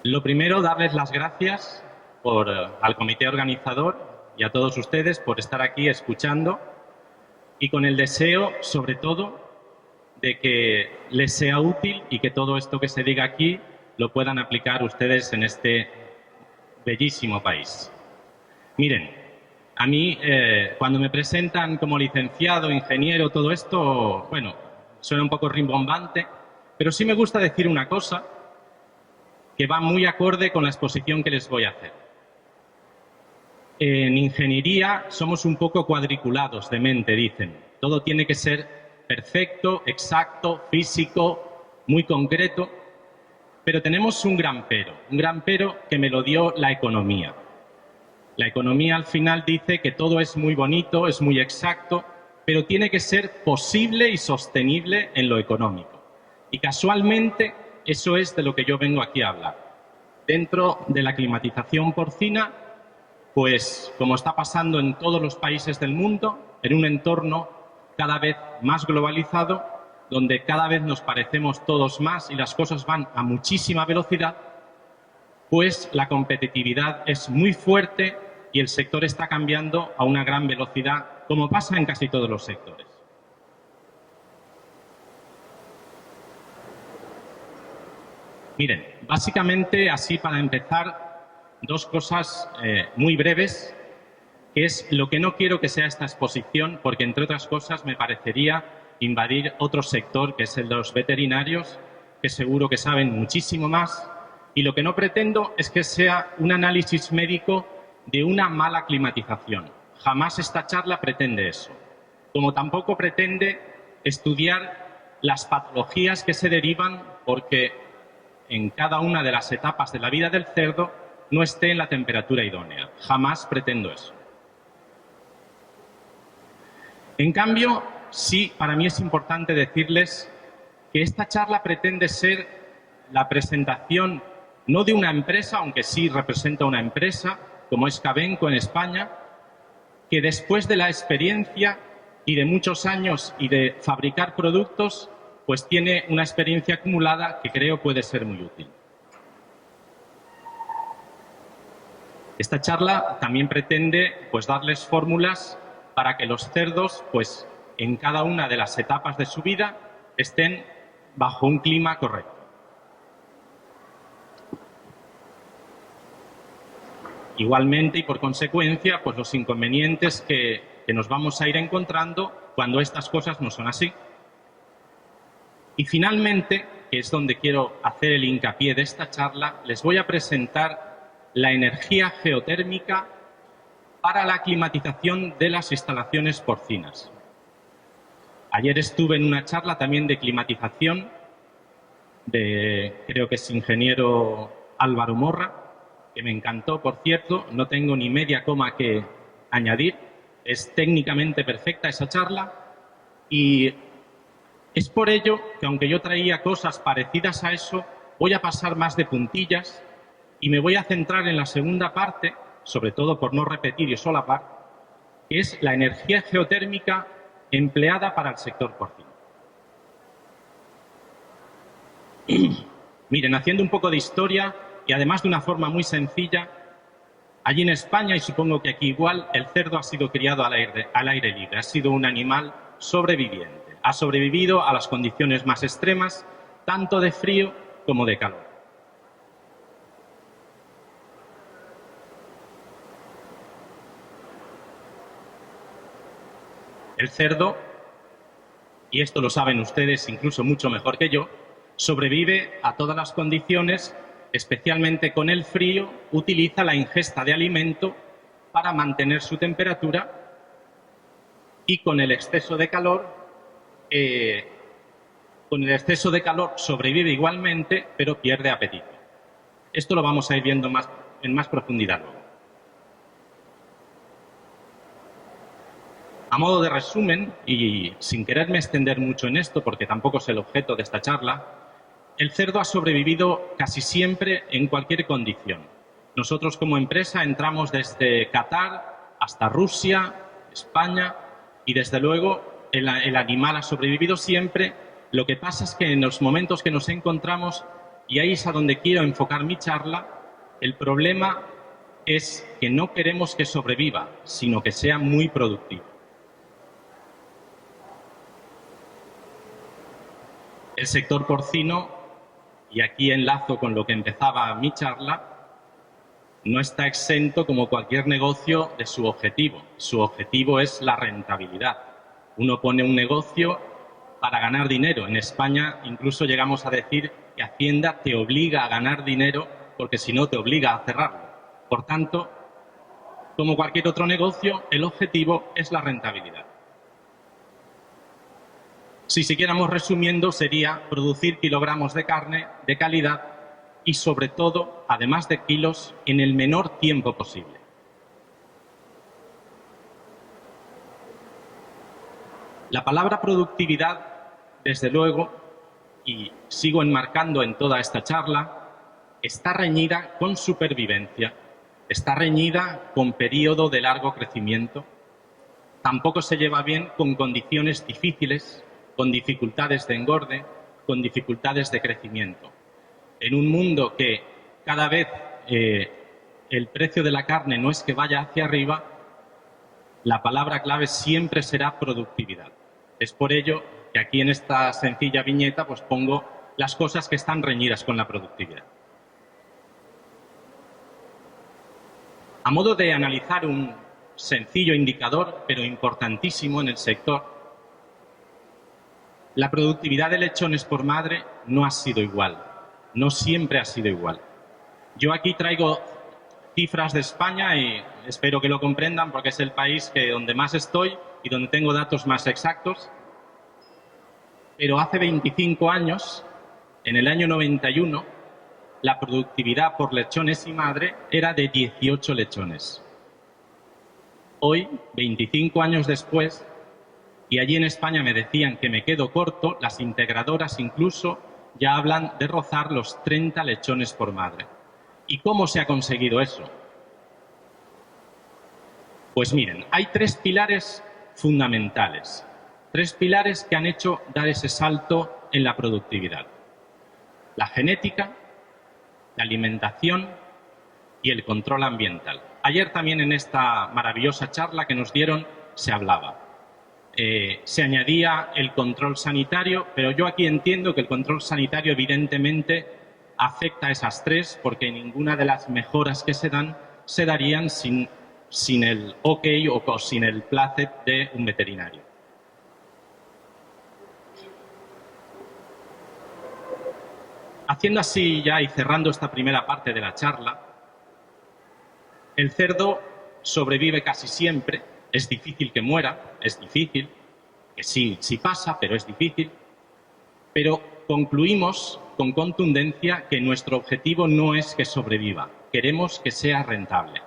Lo primero, darles las gracias al comité organizador y a todos ustedes por estar aquí escuchando y con el deseo, sobre todo, de que les sea útil y que todo esto que se diga aquí lo puedan aplicar ustedes en este bellísimo país. Miren, a mí, cuando me presentan como licenciado, ingeniero, todo esto, bueno, suena un poco rimbombante, pero sí me gusta decir una cosa que va muy acorde con la exposición que les voy a hacer. En ingeniería somos un poco cuadriculados de mente, dicen. Todo tiene que ser perfecto, exacto, físico, muy concreto. Pero tenemos un gran pero que me lo dio la economía. La economía al final dice que todo es muy bonito, es muy exacto, pero tiene que ser posible y sostenible en lo económico. Y casualmente eso es de lo que yo vengo aquí a hablar. Dentro de la climatización porcina, pues como está pasando en todos los países del mundo, en un entorno cada vez más globalizado, donde cada vez nos parecemos todos más y las cosas van a muchísima velocidad, pues la competitividad es muy fuerte y el sector está cambiando a una gran velocidad, como pasa en casi todos los sectores. Miren, básicamente, así para empezar, dos cosas muy breves, que es lo que no quiero que sea esta exposición, porque entre otras cosas me parecería invadir otro sector, que es el de los veterinarios, que seguro que saben muchísimo más, y lo que no pretendo es que sea un análisis médico de una mala climatización. Jamás esta charla pretende eso, como tampoco pretende estudiar las patologías que se derivan porque en cada una de las etapas de la vida del cerdo no esté en la temperatura idónea. Jamás pretendo eso. En cambio, sí, para mí es importante decirles que esta charla pretende ser la presentación no de una empresa, aunque sí representa una empresa, como es Cabenco en España, que después de la experiencia y de muchos años y de fabricar productos, pues tiene una experiencia acumulada que creo puede ser muy útil. Esta charla también pretende pues darles fórmulas para que los cerdos, pues en cada una de las etapas de su vida, estén bajo un clima correcto. Igualmente y por consecuencia, pues los inconvenientes que nos vamos a ir encontrando cuando estas cosas no son así. Y finalmente, que es donde quiero hacer el hincapié de esta charla, les voy a presentar la energía geotérmica para la climatización de las instalaciones porcinas. Ayer estuve en una charla también de climatización creo que es ingeniero Álvaro Morra, que me encantó, por cierto, no tengo ni media coma que añadir, es técnicamente perfecta esa charla y es por ello que, aunque yo traía cosas parecidas a eso, voy a pasar más de puntillas y me voy a centrar en la segunda parte, sobre todo por no repetir y solapar, que es la energía geotérmica empleada para el sector porcino. Miren, haciendo un poco de historia y además de una forma muy sencilla, allí en España, y supongo que aquí igual, el cerdo ha sido criado al aire libre, ha sido un animal sobreviviente, ha sobrevivido a las condiciones más extremas, tanto de frío como de calor. El cerdo, y esto lo saben ustedes incluso mucho mejor que yo, sobrevive a todas las condiciones, especialmente con el frío, utiliza la ingesta de alimento para mantener su temperatura y con el exceso de calor sobrevive igualmente, pero pierde apetito. Esto lo vamos a ir viendo en más profundidad luego. A modo de resumen, y sin quererme extender mucho en esto, porque tampoco es el objeto de esta charla, el cerdo ha sobrevivido casi siempre en cualquier condición. Nosotros como empresa entramos desde Qatar hasta Rusia, España, y desde luego el animal ha sobrevivido siempre. Lo que pasa es que en los momentos que nos encontramos y ahí es a donde quiero enfocar mi charla, el problema es que no queremos que sobreviva, sino que sea muy productivo. El sector porcino, y aquí enlazo con lo que empezaba mi charla, no está exento, como cualquier negocio, de su objetivo. Su objetivo es la rentabilidad. Uno pone un negocio para ganar dinero. En España incluso llegamos a decir que Hacienda te obliga a ganar dinero porque si no te obliga a cerrarlo. Por tanto, como cualquier otro negocio, el objetivo es la rentabilidad. Si siguiéramos resumiendo, sería producir kilogramos de carne de calidad y, sobre todo, además de kilos, en el menor tiempo posible. La palabra productividad, desde luego, y sigo enmarcando en toda esta charla, está reñida con supervivencia, está reñida con periodo de largo crecimiento, tampoco se lleva bien con condiciones difíciles, con dificultades de engorde, con dificultades de crecimiento. En un mundo que cada vez el precio de la carne no es que vaya hacia arriba, la palabra clave siempre será productividad. Es por ello que aquí en esta sencilla viñeta pues pongo las cosas que están reñidas con la productividad. A modo de analizar un sencillo indicador, pero importantísimo en el sector, la productividad de lechones por madre no ha sido igual. No siempre ha sido igual. Yo aquí traigo cifras de España y espero que lo comprendan porque es el país donde más estoy y donde tengo datos más exactos. Pero hace 25 años, en el año 91, la productividad por lechones y madre era de 18 lechones. Hoy, 25 años después, y allí en España me decían que me quedo corto, las integradoras incluso ya hablan de rozar los 30 lechones por madre. ¿Y cómo se ha conseguido eso? Pues miren, hay tres pilares fundamentales, tres pilares que han hecho dar ese salto en la productividad. La genética, la alimentación y el control ambiental. Ayer también en esta maravillosa charla que nos dieron se hablaba. Se añadía el control sanitario, pero yo aquí entiendo que el control sanitario evidentemente afecta a esas tres porque ninguna de las mejoras que se dan se darían sin el OK o sin el placet de un veterinario. Haciendo así ya y cerrando esta primera parte de la charla, el cerdo sobrevive casi siempre. Es difícil que muera, es difícil, que sí pasa, pero es difícil. Pero concluimos con contundencia que nuestro objetivo no es que sobreviva, queremos que sea rentable.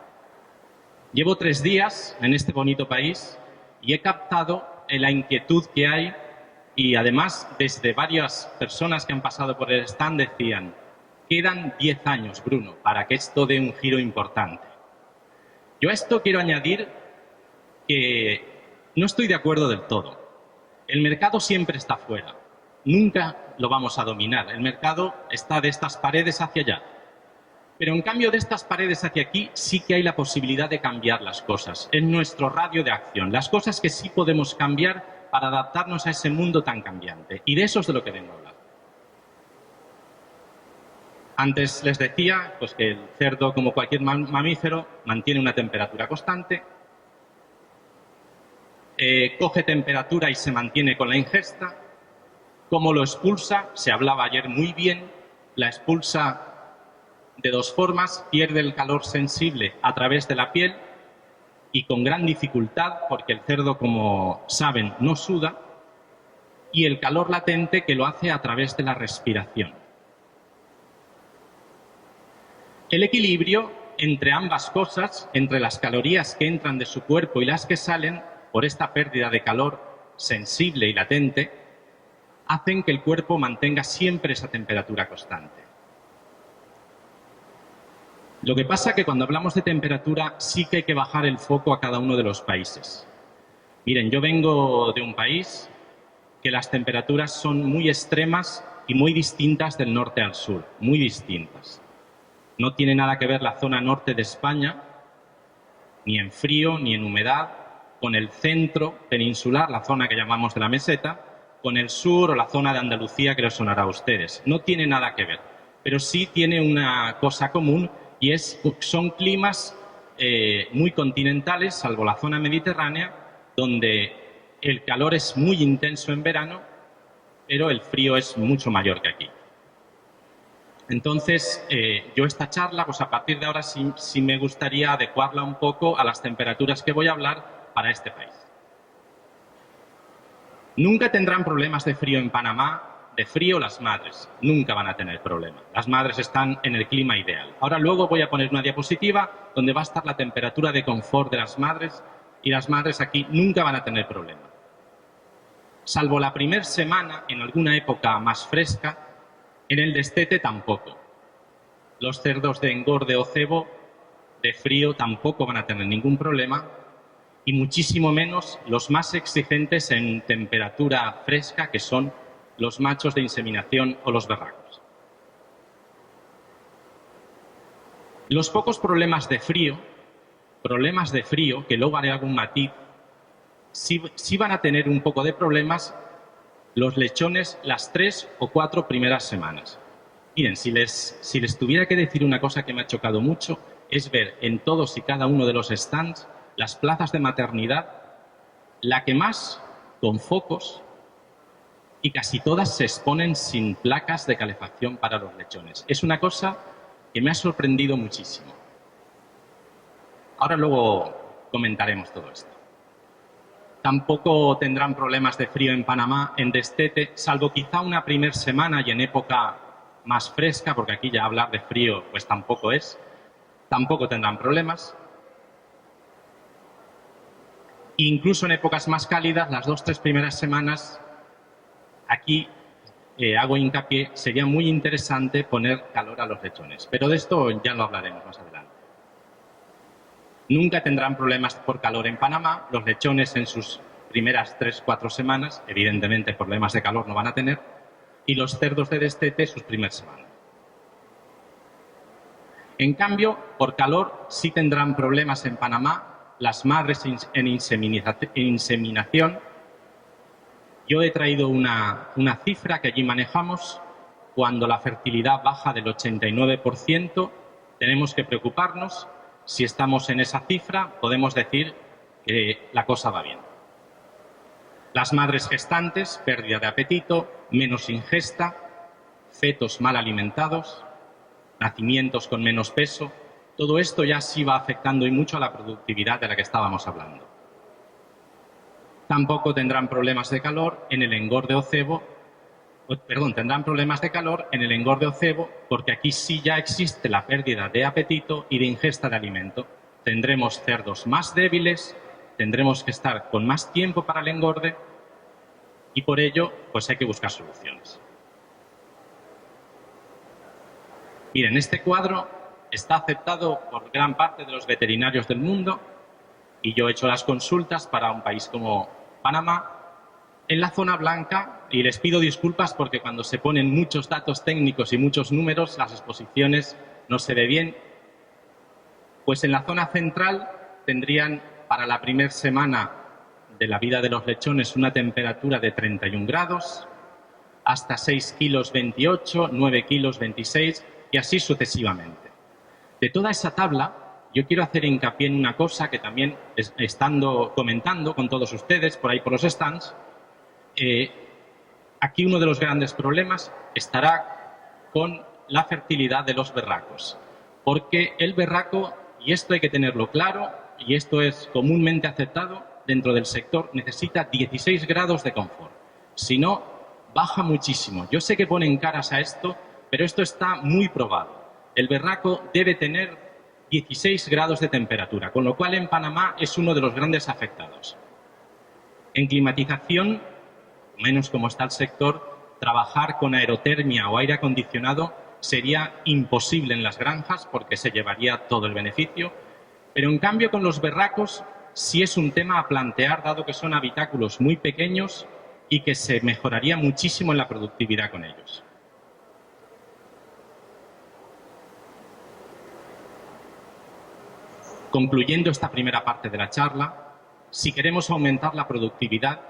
Llevo 3 días en este bonito país y he captado la inquietud que hay y además desde varias personas que han pasado por el stand decían: quedan 10 años, Bruno, para que esto dé un giro importante. Yo a esto quiero añadir que no estoy de acuerdo del todo. El mercado siempre está fuera. Nunca lo vamos a dominar. El mercado está de estas paredes hacia allá. Pero en cambio de estas paredes hacia aquí sí que hay la posibilidad de cambiar las cosas. En nuestro radio de acción. Las cosas que sí podemos cambiar para adaptarnos a ese mundo tan cambiante. Y de eso es de lo que vengo a hablar. Antes les decía pues, que el cerdo, como cualquier mamífero, mantiene una temperatura constante. Coge temperatura y se mantiene con la ingesta. ¿Cómo lo expulsa? Se hablaba ayer muy bien. La expulsa de dos formas. Pierde el calor sensible a través de la piel y con gran dificultad, porque el cerdo, como saben, no suda. Y el calor latente que lo hace a través de la respiración. El equilibrio entre ambas cosas, entre las calorías que entran de su cuerpo y las que salen, por esta pérdida de calor sensible y latente, hacen que el cuerpo mantenga siempre esa temperatura constante. Lo que pasa es que cuando hablamos de temperatura sí que hay que bajar el foco a cada uno de los países. Miren, yo vengo de un país que las temperaturas son muy extremas y muy distintas del norte al sur, muy distintas. No tiene nada que ver la zona norte de España, ni en frío ni en humedad, con el centro peninsular, la zona que llamamos de la meseta, con el sur o la zona de Andalucía que les sonará a ustedes. No tiene nada que ver, pero sí tiene una cosa común y son climas muy continentales, salvo la zona mediterránea, donde el calor es muy intenso en verano, pero el frío es mucho mayor que aquí. Entonces, yo esta charla, pues a partir de ahora sí me gustaría adecuarla un poco a las temperaturas que voy a hablar para este país. Nunca tendrán problemas de frío en Panamá, de frío las madres, nunca van a tener problemas. Las madres están en el clima ideal. Ahora luego voy a poner una diapositiva donde va a estar la temperatura de confort de las madres y las madres aquí nunca van a tener problemas. Salvo la primera semana, en alguna época más fresca, en el destete tampoco. Los cerdos de engorde o cebo de frío tampoco van a tener ningún problema y muchísimo menos los más exigentes en temperatura fresca, que son los machos de inseminación o los berracos. Los pocos problemas de frío, que luego haré algún matiz, sí van a tener un poco de problemas los lechones las 3 o 4 primeras semanas. Miren, si les tuviera que decir una cosa que me ha chocado mucho, es ver en todos y cada uno de los stands las plazas de maternidad, la que más con focos, y casi todas se exponen sin placas de calefacción para los lechones. Es una cosa que me ha sorprendido muchísimo. Ahora luego comentaremos todo esto. Tampoco tendrán problemas de frío en Panamá, en destete, salvo quizá una primera semana y en época más fresca, porque aquí ya hablar de frío pues tampoco es. Tampoco tendrán problemas. Incluso en épocas más cálidas, las 2 o 3 primeras semanas, aquí hago hincapié, sería muy interesante poner calor a los lechones. Pero de esto ya lo hablaremos más adelante. Nunca tendrán problemas por calor en Panamá. Los lechones en sus primeras 3 o 4 semanas, evidentemente problemas de calor no van a tener. Y los cerdos de destete sus primeras semanas. En cambio, por calor sí tendrán problemas en Panamá las madres en inseminación. Yo he traído una cifra que allí manejamos. Cuando la fertilidad baja del 89%, tenemos que preocuparnos. Si estamos en esa cifra, podemos decir que la cosa va bien. Las madres gestantes, pérdida de apetito, menos ingesta, fetos mal alimentados, nacimientos con menos peso. Todo esto ya sí va afectando y mucho a la productividad de la que estábamos hablando. Tampoco tendrán problemas de calor en el engorde o cebo. Tendrán problemas de calor en el engorde o cebo porque aquí sí ya existe la pérdida de apetito y de ingesta de alimento. Tendremos cerdos más débiles, tendremos que estar con más tiempo para el engorde y por ello pues hay que buscar soluciones. Miren, este cuadro está aceptado por gran parte de los veterinarios del mundo y yo he hecho las consultas para un país como Panamá en la zona blanca, y les pido disculpas porque cuando se ponen muchos datos técnicos y muchos números, las exposiciones no se ve bien. Pues en la zona central tendrían para la primera semana de la vida de los lechones una temperatura de 31 grados, hasta 6 kilos 28, 9 kilos 26 y así sucesivamente. De toda esa tabla, yo quiero hacer hincapié en una cosa que también, estando comentando con todos ustedes por ahí por los stands, aquí uno de los grandes problemas estará con la fertilidad de los berracos. Porque el berraco, y esto hay que tenerlo claro, y esto es comúnmente aceptado dentro del sector, necesita 16 grados de confort. Si no, baja muchísimo. Yo sé que ponen caras a esto, pero esto está muy probado. El berraco debe tener 16 grados de temperatura, con lo cual en Panamá es uno de los grandes afectados. En climatización, menos como está el sector, trabajar con aerotermia o aire acondicionado sería imposible en las granjas porque se llevaría todo el beneficio. Pero en cambio con los berracos sí es un tema a plantear, dado que son habitáculos muy pequeños y que se mejoraría muchísimo en la productividad con ellos. Concluyendo esta primera parte de la charla, si queremos aumentar la productividad,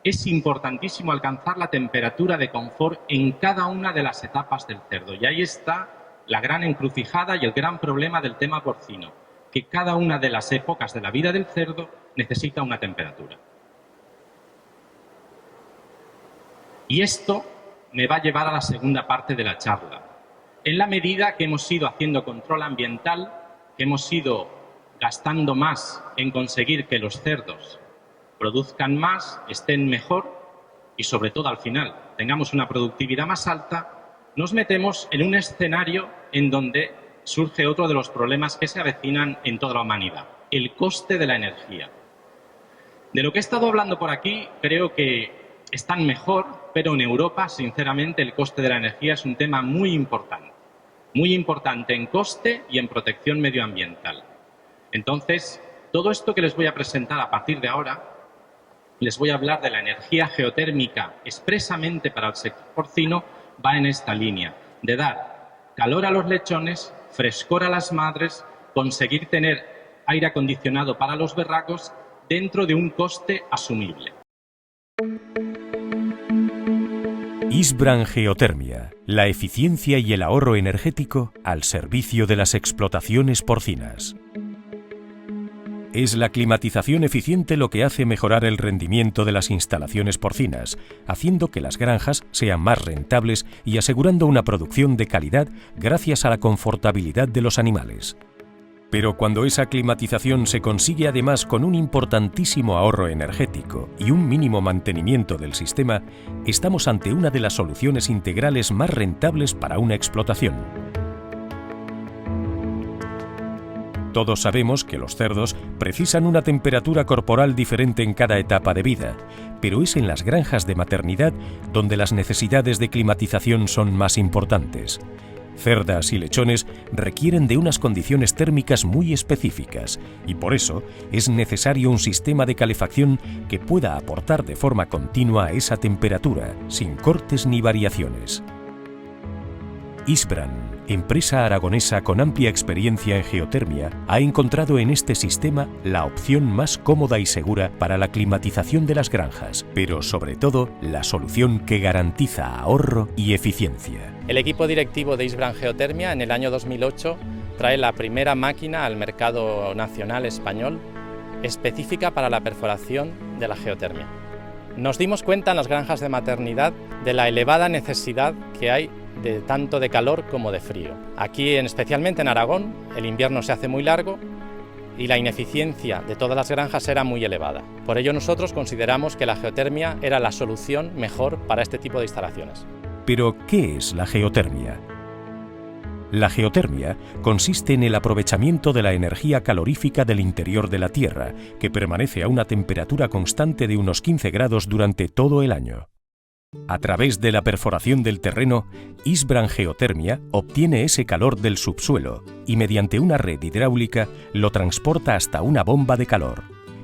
es importantísimo alcanzar la temperatura de confort en cada una de las etapas del cerdo. Y ahí está la gran encrucijada y el gran problema del tema porcino, que cada una de las épocas de la vida del cerdo necesita una temperatura. Y esto me va a llevar a la segunda parte de la charla. En la medida que hemos ido haciendo control ambiental, que hemos ido gastando más en conseguir que los cerdos produzcan más, estén mejor y, sobre todo, al final, tengamos una productividad más alta, nos metemos en un escenario en donde surge otro de los problemas que se avecinan en toda la humanidad, el coste de la energía. De lo que he estado hablando por aquí, creo que están mejor, pero en Europa, sinceramente, el coste de la energía es un tema muy importante en coste y en protección medioambiental. Entonces, todo esto que les voy a presentar a partir de ahora, les voy a hablar de la energía geotérmica expresamente para el sector porcino, va en esta línea, de dar calor a los lechones, frescor a las madres, conseguir tener aire acondicionado para los berracos dentro de un coste asumible. Isbrand Geotermia, la eficiencia y el ahorro energético al servicio de las explotaciones porcinas. Es la climatización eficiente lo que hace mejorar el rendimiento de las instalaciones porcinas, haciendo que las granjas sean más rentables y asegurando una producción de calidad gracias a la confortabilidad de los animales. Pero cuando esa climatización se consigue además con un importantísimo ahorro energético y un mínimo mantenimiento del sistema, estamos ante una de las soluciones integrales más rentables para una explotación. Todos sabemos que los cerdos precisan una temperatura corporal diferente en cada etapa de vida, pero es en las granjas de maternidad donde las necesidades de climatización son más importantes. Cerdas y lechones requieren de unas condiciones térmicas muy específicas y por eso es necesario un sistema de calefacción que pueda aportar de forma continua a esa temperatura, sin cortes ni variaciones. Isbrand, empresa aragonesa con amplia experiencia en geotermia, ha encontrado en este sistema la opción más cómoda y segura para la climatización de las granjas, pero sobre todo la solución que garantiza ahorro y eficiencia. El equipo directivo de Isbrand Geotermia en el año 2008 trae la primera máquina al mercado nacional español específica para la perforación de la geotermia. Nos dimos cuenta en las granjas de maternidad de la elevada necesidad que hay de tanto de calor como de frío. Aquí, especialmente en Aragón, el invierno se hace muy largo y la ineficiencia de todas las granjas era muy elevada. Por ello nosotros consideramos que la geotermia era la solución mejor para este tipo de instalaciones. Pero, ¿qué es la geotermia? La geotermia consiste en el aprovechamiento de la energía calorífica del interior de la Tierra, que permanece a una temperatura constante de unos 15 grados durante todo el año. A través de la perforación del terreno, Isbrand Geotermia obtiene ese calor del subsuelo y mediante una red hidráulica lo transporta hasta una bomba de calor.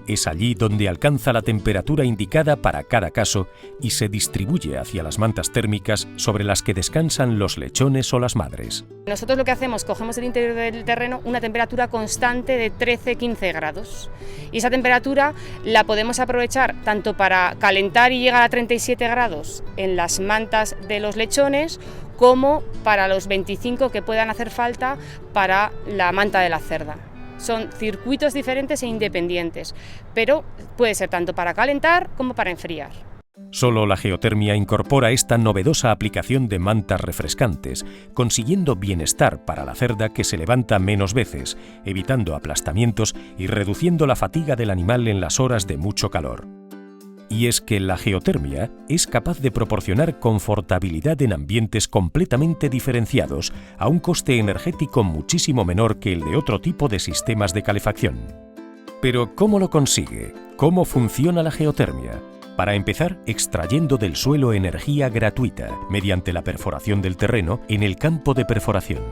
Es allí donde alcanza la temperatura indicada para cada caso y se distribuye hacia las mantas térmicas sobre las que descansan los lechones o las madres. Nosotros lo que hacemos, cogemos el interior del terreno una temperatura constante de 13-15 grados y esa temperatura la podemos aprovechar tanto para calentar y llegar a 37 grados en las mantas de los lechones como para los 25 que puedan hacer falta para la manta de la cerda. Son circuitos diferentes e independientes, pero puede ser tanto para calentar como para enfriar. Solo la geotermia incorpora esta novedosa aplicación de mantas refrescantes, consiguiendo bienestar para la cerda que se levanta menos veces, evitando aplastamientos y reduciendo la fatiga del animal en las horas de mucho calor. Y es que la geotermia es capaz de proporcionar confortabilidad en ambientes completamente diferenciados a un coste energético muchísimo menor que el de otro tipo de sistemas de calefacción. Pero ¿cómo lo consigue? ¿Cómo funciona la geotermia? Para empezar, extrayendo del suelo energía gratuita mediante la perforación del terreno en el campo de perforación.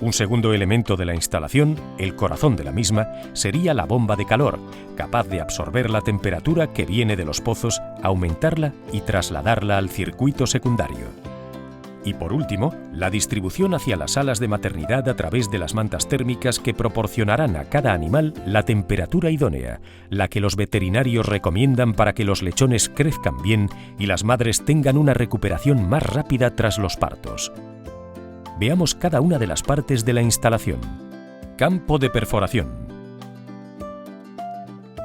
Un segundo elemento de la instalación, el corazón de la misma, sería la bomba de calor, capaz de absorber la temperatura que viene de los pozos, aumentarla y trasladarla al circuito secundario. Y por último, la distribución hacia las salas de maternidad a través de las mantas térmicas que proporcionarán a cada animal la temperatura idónea, la que los veterinarios recomiendan para que los lechones crezcan bien y las madres tengan una recuperación más rápida tras los partos. Veamos cada una de las partes de la instalación. Campo de perforación.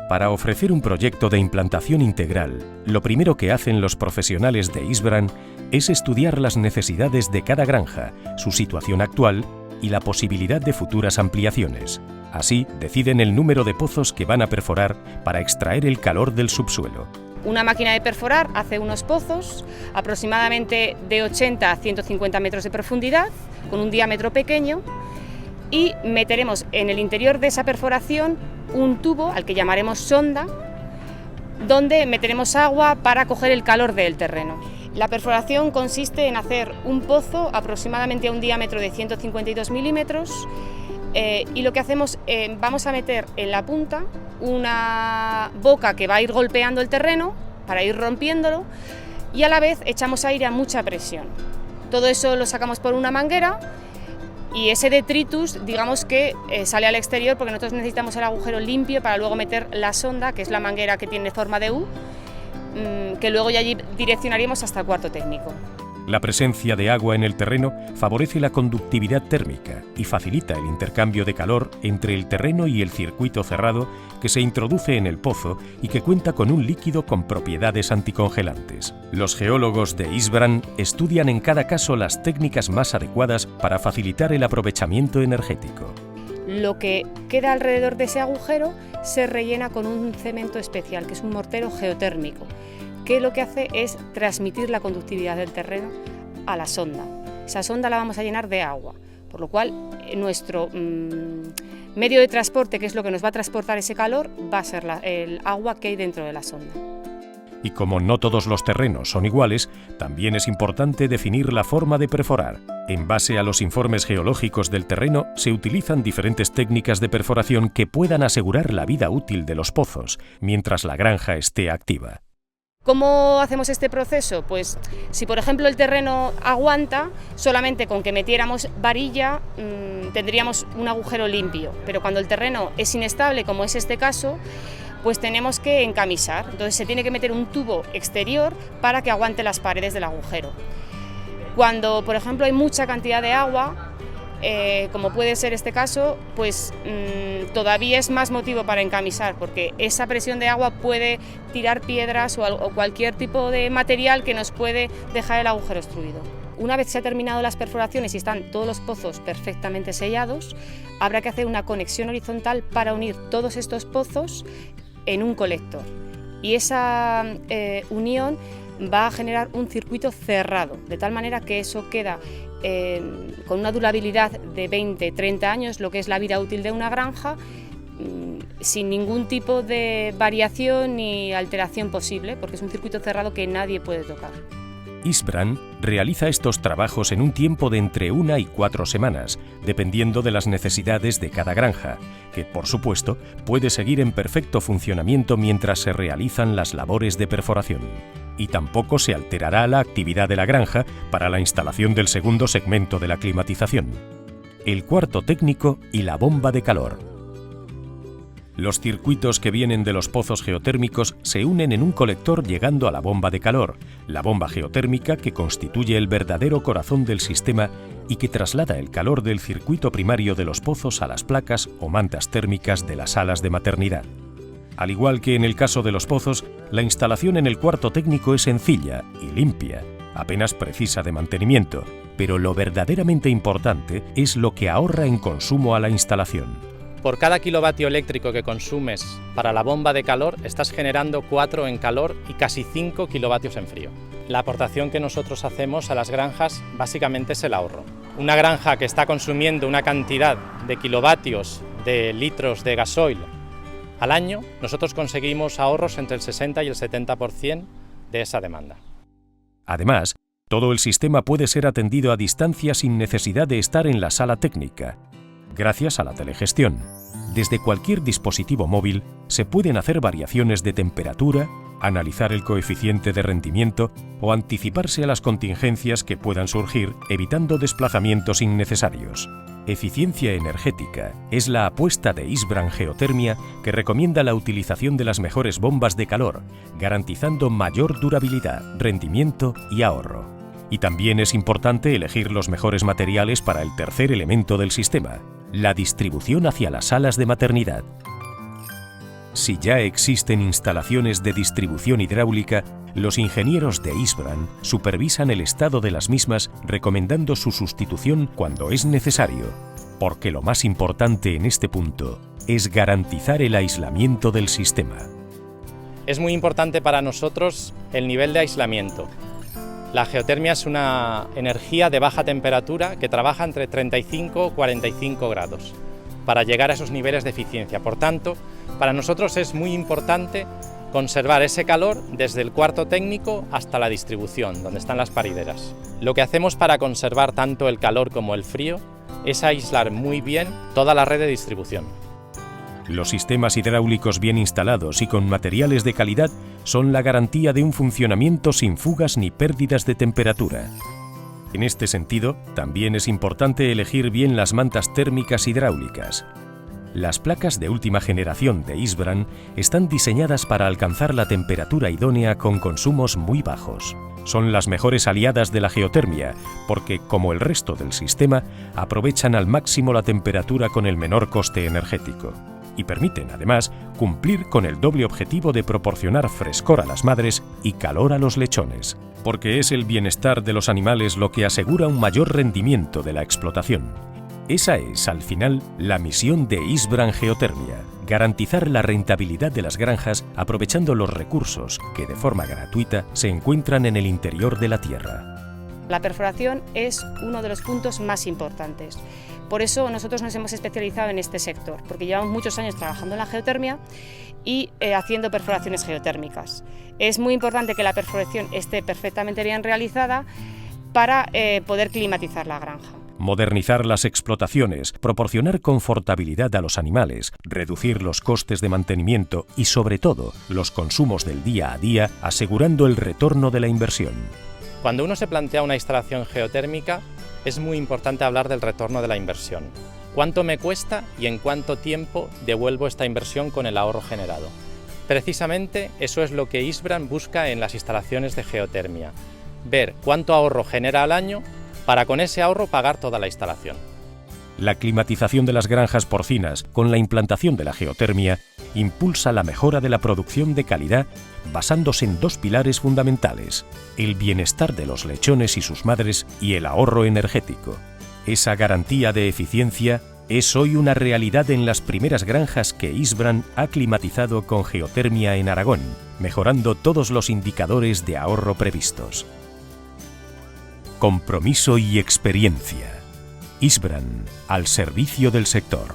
Para ofrecer un proyecto de implantación integral, lo primero que hacen los profesionales de Isbrand es estudiar las necesidades de cada granja, su situación actual y la posibilidad de futuras ampliaciones. Así, deciden el número de pozos que van a perforar para extraer el calor del subsuelo. Una máquina de perforar hace unos pozos aproximadamente de 80 a 150 metros de profundidad, con un diámetro pequeño, y meteremos en el interior de esa perforación un tubo al que llamaremos sonda, donde meteremos agua para coger el calor del terreno. La perforación consiste en hacer un pozo aproximadamente a un diámetro de 152 milímetros y lo que hacemos, vamos a meter en la punta una boca que va a ir golpeando el terreno para ir rompiéndolo y a la vez echamos aire a mucha presión. Todo eso lo sacamos por una manguera y ese detritus, digamos que sale al exterior porque nosotros necesitamos el agujero limpio para luego meter la sonda, que es la manguera que tiene forma de U, que luego ya allí direccionaríamos hasta el cuarto técnico. La presencia de agua en el terreno favorece la conductividad térmica y facilita el intercambio de calor entre el terreno y el circuito cerrado que se introduce en el pozo y que cuenta con un líquido con propiedades anticongelantes. Los geólogos de Isbrand estudian en cada caso las técnicas más adecuadas para facilitar el aprovechamiento energético. Lo que queda alrededor de ese agujero se rellena con un cemento especial, que es un mortero geotérmico, que lo que hace es transmitir la conductividad del terreno a la sonda. Esa sonda la vamos a llenar de agua, por lo cual nuestro medio de transporte, que es lo que nos va a transportar ese calor, va a ser el agua que hay dentro de la sonda. Y como no todos los terrenos son iguales, también es importante definir la forma de perforar. En base a los informes geológicos del terreno, se utilizan diferentes técnicas de perforación que puedan asegurar la vida útil de los pozos, mientras la granja esté activa. ¿Cómo hacemos este proceso? Pues si por ejemplo el terreno aguanta, solamente con que metiéramos varilla tendríamos un agujero limpio, pero cuando el terreno es inestable, como es este caso, pues tenemos que encamisar, entonces se tiene que meter un tubo exterior para que aguante las paredes del agujero. Cuando por ejemplo hay mucha cantidad de agua, como puede ser este caso, pues todavía es más motivo para encamisar, porque esa presión de agua puede tirar piedras o cualquier tipo de material que nos puede dejar el agujero obstruido. Una vez se han terminado las perforaciones y están todos los pozos perfectamente sellados, habrá que hacer una conexión horizontal para unir todos estos pozos en un colector. Y esa unión va a generar un circuito cerrado, de tal manera que eso queda con una durabilidad de 20-30 años, lo que es la vida útil de una granja, sin ningún tipo de variación ni alteración posible, porque es un circuito cerrado que nadie puede tocar. Isbrand realiza estos trabajos en un tiempo de entre 1 y 4 semanas, dependiendo de las necesidades de cada granja, que por supuesto puede seguir en perfecto funcionamiento mientras se realizan las labores de perforación. Y tampoco se alterará la actividad de la granja para la instalación del segundo segmento de la climatización, el cuarto técnico y la bomba de calor. Los circuitos que vienen de los pozos geotérmicos se unen en un colector llegando a la bomba de calor, la bomba geotérmica que constituye el verdadero corazón del sistema y que traslada el calor del circuito primario de los pozos a las placas o mantas térmicas de las salas de maternidad. Al igual que en el caso de los pozos, la instalación en el cuarto técnico es sencilla y limpia, apenas precisa de mantenimiento, pero lo verdaderamente importante es lo que ahorra en consumo a la instalación. Por cada kilovatio eléctrico que consumes para la bomba de calor, estás generando 4 en calor y casi 5 kilovatios en frío. La aportación que nosotros hacemos a las granjas básicamente es el ahorro. Una granja que está consumiendo una cantidad de kilovatios de litros de gasoil al año, nosotros conseguimos ahorros entre el 60 y el 70% de esa demanda. Además, todo el sistema puede ser atendido a distancia sin necesidad de estar en la sala técnica. Gracias a la telegestión, desde cualquier dispositivo móvil se pueden hacer variaciones de temperatura, analizar el coeficiente de rendimiento o anticiparse a las contingencias que puedan surgir, evitando desplazamientos innecesarios. Eficiencia energética es la apuesta de Isbrand Geothermia, que recomienda la utilización de las mejores bombas de calor, garantizando mayor durabilidad, rendimiento y ahorro. Y también es importante elegir los mejores materiales para el tercer elemento del sistema, la distribución hacia las salas de maternidad. Si ya existen instalaciones de distribución hidráulica, los ingenieros de Isbrand supervisan el estado de las mismas, recomendando su sustitución cuando es necesario, porque lo más importante en este punto es garantizar el aislamiento del sistema. Es muy importante para nosotros el nivel de aislamiento. La geotermia es una energía de baja temperatura que trabaja entre 35 y 45 grados para llegar a esos niveles de eficiencia. Por tanto, para nosotros es muy importante conservar ese calor desde el cuarto técnico hasta la distribución, donde están las parideras. Lo que hacemos para conservar tanto el calor como el frío es aislar muy bien toda la red de distribución. Los sistemas hidráulicos bien instalados y con materiales de calidad son la garantía de un funcionamiento sin fugas ni pérdidas de temperatura. En este sentido, también es importante elegir bien las mantas térmicas hidráulicas. Las placas de última generación de Isbrand están diseñadas para alcanzar la temperatura idónea con consumos muy bajos. Son las mejores aliadas de la geotermia porque, como el resto del sistema, aprovechan al máximo la temperatura con el menor coste energético. Y permiten, además, cumplir con el doble objetivo de proporcionar frescor a las madres y calor a los lechones, porque es el bienestar de los animales lo que asegura un mayor rendimiento de la explotación. Esa es, al final, la misión de Isbrand Geothermia, garantizar la rentabilidad de las granjas aprovechando los recursos que, de forma gratuita, se encuentran en el interior de la tierra. La perforación es uno de los puntos más importantes. Por eso nosotros nos hemos especializado en este sector, porque llevamos muchos años trabajando en la geotermia y haciendo perforaciones geotérmicas. Es muy importante que la perforación esté perfectamente bien realizada para poder climatizar la granja. Modernizar las explotaciones, proporcionar confortabilidad a los animales, reducir los costes de mantenimiento y, sobre todo, los consumos del día a día, asegurando el retorno de la inversión. Cuando uno se plantea una instalación geotérmica, es muy importante hablar del retorno de la inversión. ¿Cuánto me cuesta y en cuánto tiempo devuelvo esta inversión con el ahorro generado? Precisamente eso es lo que Isbrand busca en las instalaciones de geotermia. Ver cuánto ahorro genera al año para con ese ahorro pagar toda la instalación. La climatización de las granjas porcinas con la implantación de la geotermia impulsa la mejora de la producción de calidad basándose en dos pilares fundamentales: el bienestar de los lechones y sus madres y el ahorro energético. Esa garantía de eficiencia es hoy una realidad en las primeras granjas que Isbrand ha climatizado con geotermia en Aragón, mejorando todos los indicadores de ahorro previstos. Compromiso y experiencia. Isbrand, al servicio del sector.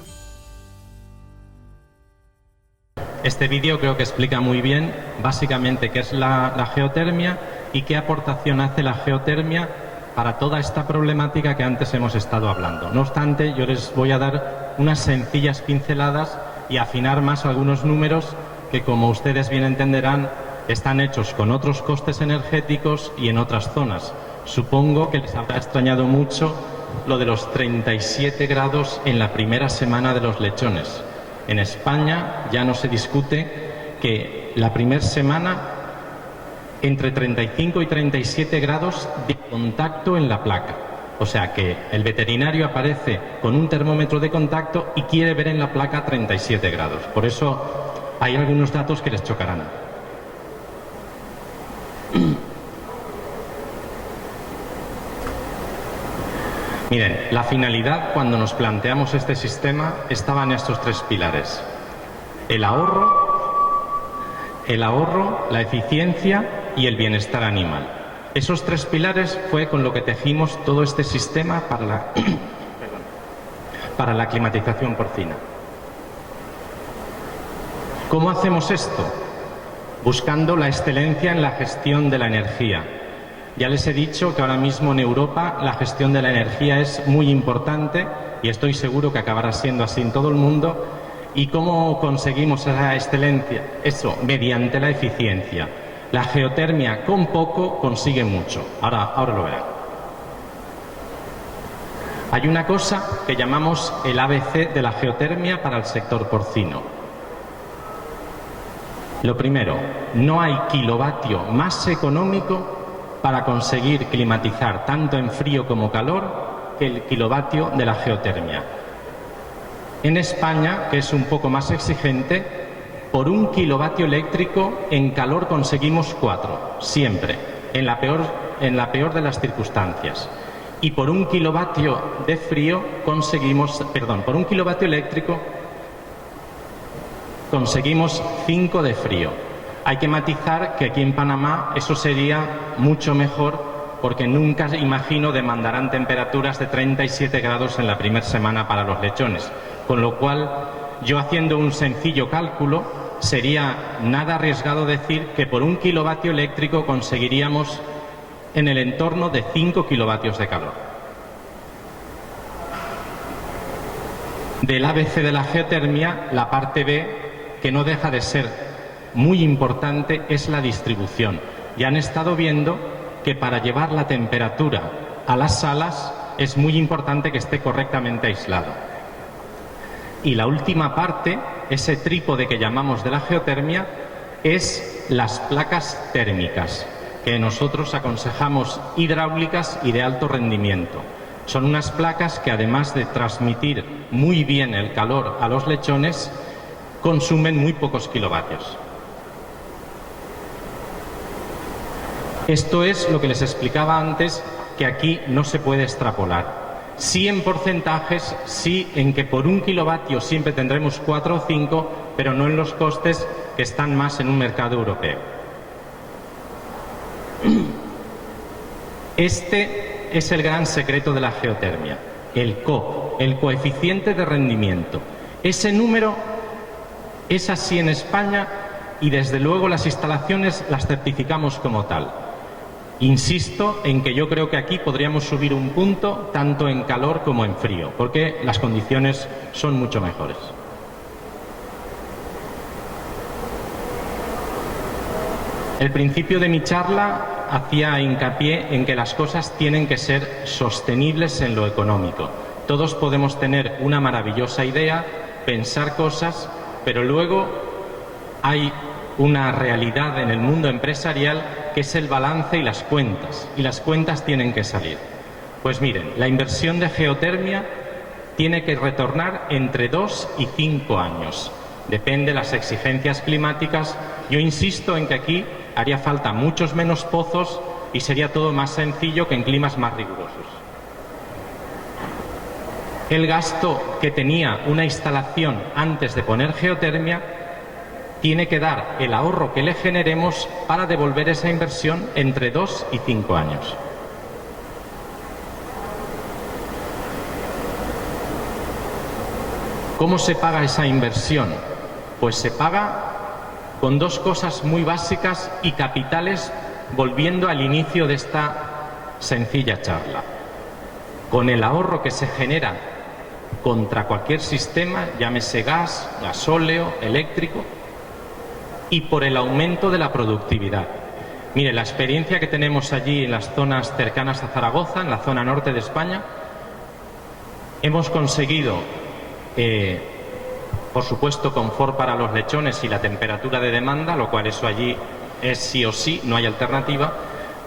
Este vídeo creo que explica muy bien básicamente qué es la geotermia y qué aportación hace la geotermia para toda esta problemática que antes hemos estado hablando. No obstante, yo les voy a dar unas sencillas pinceladas y afinar más algunos números que, como ustedes bien entenderán, están hechos con otros costes energéticos y en otras zonas. Supongo que les habrá extrañado mucho lo de los 37 grados en la primera semana de los lechones. En España ya no se discute que la primera semana entre 35 y 37 grados de contacto en la placa. O sea que el veterinario aparece con un termómetro de contacto y quiere ver en la placa 37 grados. Por eso hay algunos datos que les chocarán. Miren, la finalidad cuando nos planteamos este sistema estaba en estos tres pilares: el ahorro, la eficiencia y el bienestar animal. Esos tres pilares fue con lo que tejimos todo este sistema para la climatización porcina. ¿Cómo hacemos esto? Buscando la excelencia en la gestión de la energía. Ya les he dicho que ahora mismo en Europa la gestión de la energía es muy importante y estoy seguro que acabará siendo así en todo el mundo, ¿Y cómo conseguimos esa excelencia? Eso, mediante la eficiencia. La geotermia con poco consigue mucho. Ahora lo verán. Hay una cosa que llamamos el ABC de la geotermia para el sector porcino. Lo primero, no hay kilovatio más económico para conseguir climatizar tanto en frío como calor que el kilovatio de la geotermia. En España, que es un poco más exigente, por 1 kilovatio eléctrico en calor conseguimos 4, siempre, en la peor de las circunstancias. Y por 1 kilovatio de frío por 1 kilovatio eléctrico conseguimos 5 de frío. Hay que matizar que aquí en Panamá eso sería mucho mejor, porque nunca imagino demandarán temperaturas de 37 grados en la primera semana para los lechones. Con lo cual, yo haciendo un sencillo cálculo, sería nada arriesgado decir que por 1 kilovatio eléctrico conseguiríamos en el entorno de 5 kilovatios de calor. Del ABC de la geotermia, la parte B, que no deja de ser muy importante, es la distribución. Ya han estado viendo que para llevar la temperatura a las salas es muy importante que esté correctamente aislado. Y la última parte, ese trípode que llamamos de la geotermia, es las placas térmicas, que nosotros aconsejamos hidráulicas y de alto rendimiento. Son unas placas que, además de transmitir muy bien el calor a los lechones, consumen muy pocos kilovatios. Esto es lo que les explicaba antes, que aquí no se puede extrapolar. Sí en porcentajes, sí en que por 1 kilovatio siempre tendremos 4 o 5, pero no en los costes que están más en un mercado europeo. Este es el gran secreto de la geotermia, el COP, el coeficiente de rendimiento. Ese número es así en España y desde luego las instalaciones las certificamos como tal. Insisto en que yo creo que aquí podríamos subir un punto tanto en calor como en frío, porque las condiciones son mucho mejores. El principio de mi charla hacía hincapié en que las cosas tienen que ser sostenibles en lo económico. Todos podemos tener una maravillosa idea, pensar cosas, pero luego hay una realidad en el mundo empresarial que es el balance y las cuentas tienen que salir. Pues miren, la inversión de geotermia tiene que retornar entre 2 y 5 años. Depende de las exigencias climáticas. Yo insisto en que aquí haría falta muchos menos pozos y sería todo más sencillo que en climas más rigurosos. El gasto que tenía una instalación antes de poner geotermia tiene que dar el ahorro que le generemos para devolver esa inversión entre 2 y 5 años. ¿Cómo se paga esa inversión? Pues se paga con dos cosas muy básicas y capitales, volviendo al inicio de esta sencilla charla. Con el ahorro que se genera contra cualquier sistema, llámese gas, gasóleo, eléctrico, y por el aumento de la productividad. Mire, la experiencia que tenemos allí en las zonas cercanas a Zaragoza, en la zona norte de España, hemos conseguido, por supuesto, confort para los lechones y la temperatura de demanda, lo cual eso allí es sí o sí, no hay alternativa,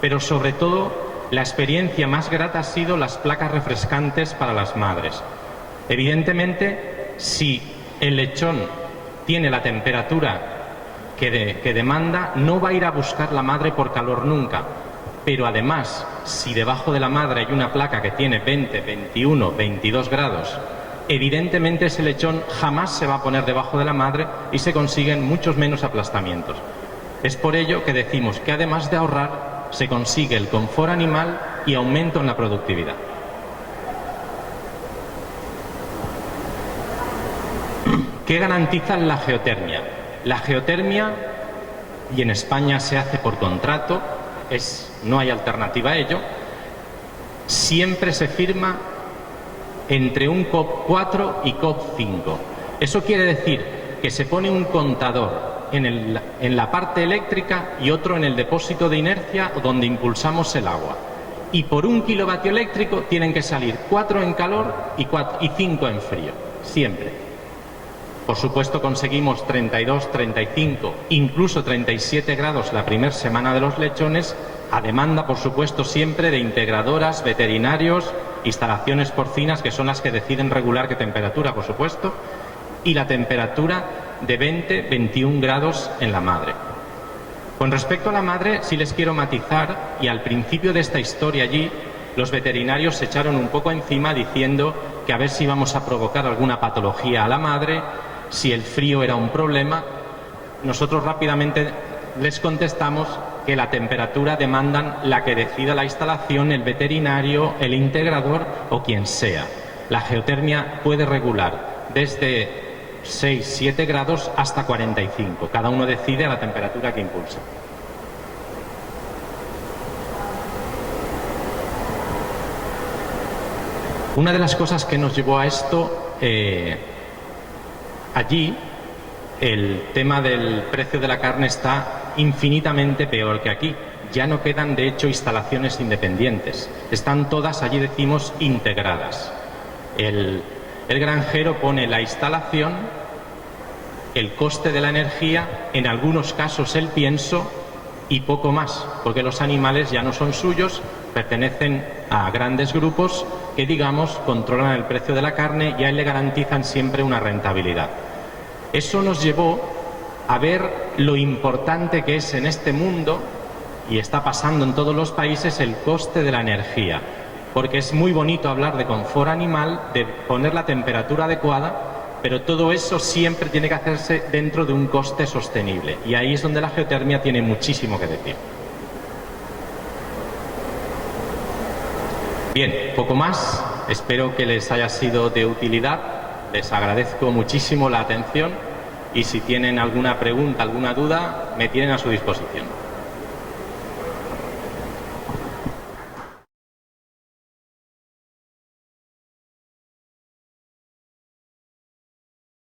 pero sobre todo la experiencia más grata ha sido las placas refrescantes para las madres. Evidentemente, si el lechón tiene la temperatura que demanda, no va a ir a buscar la madre por calor nunca, pero además, si debajo de la madre hay una placa que tiene 20, 21, 22 grados, evidentemente ese lechón jamás se va a poner debajo de la madre y se consiguen muchos menos aplastamientos. Es por ello que decimos que además de ahorrar, se consigue el confort animal y aumento en la productividad. ¿Qué garantiza la geotermia? La geotermia, y en España se hace por contrato, no hay alternativa a ello, siempre se firma entre un COP 4 y COP 5. Eso quiere decir que se pone un contador en la parte eléctrica y otro en el depósito de inercia donde impulsamos el agua. Y por 1 kilovatio eléctrico tienen que salir 4 en calor y 5 en frío, siempre. Por supuesto conseguimos 32, 35, incluso 37 grados la primera semana de los lechones, a demanda, por supuesto, siempre de integradoras, veterinarios, instalaciones porcinas, que son las que deciden regular qué temperatura, por supuesto, y la temperatura de 20, 21 grados en la madre. Con respecto a la madre, sí les quiero matizar, y al principio de esta historia allí, los veterinarios se echaron un poco encima diciendo que a ver si íbamos a provocar alguna patología a la madre, si el frío era un problema. Nosotros rápidamente les contestamos que la temperatura demandan la que decida la instalación, el veterinario, el integrador o quien sea. La geotermia puede regular desde 6, 7 grados hasta 45. Cada uno decide a la temperatura que impulsa. Una de las cosas que nos llevó a esto, allí, el tema del precio de la carne está infinitamente peor que aquí. Ya no quedan, de hecho, instalaciones independientes. Están todas, allí decimos, integradas. El granjero pone la instalación, el coste de la energía, en algunos casos el pienso y poco más, porque los animales ya no son suyos, pertenecen a grandes grupos que, digamos, controlan el precio de la carne y a él le garantizan siempre una rentabilidad. Eso nos llevó a ver lo importante que es en este mundo, y está pasando en todos los países, el coste de la energía. Porque es muy bonito hablar de confort animal, de poner la temperatura adecuada, pero todo eso siempre tiene que hacerse dentro de un coste sostenible. Y ahí es donde la geotermia tiene muchísimo que decir. Bien, poco más. Espero que les haya sido de utilidad. Les agradezco muchísimo la atención y si tienen alguna pregunta, alguna duda, me tienen a su disposición.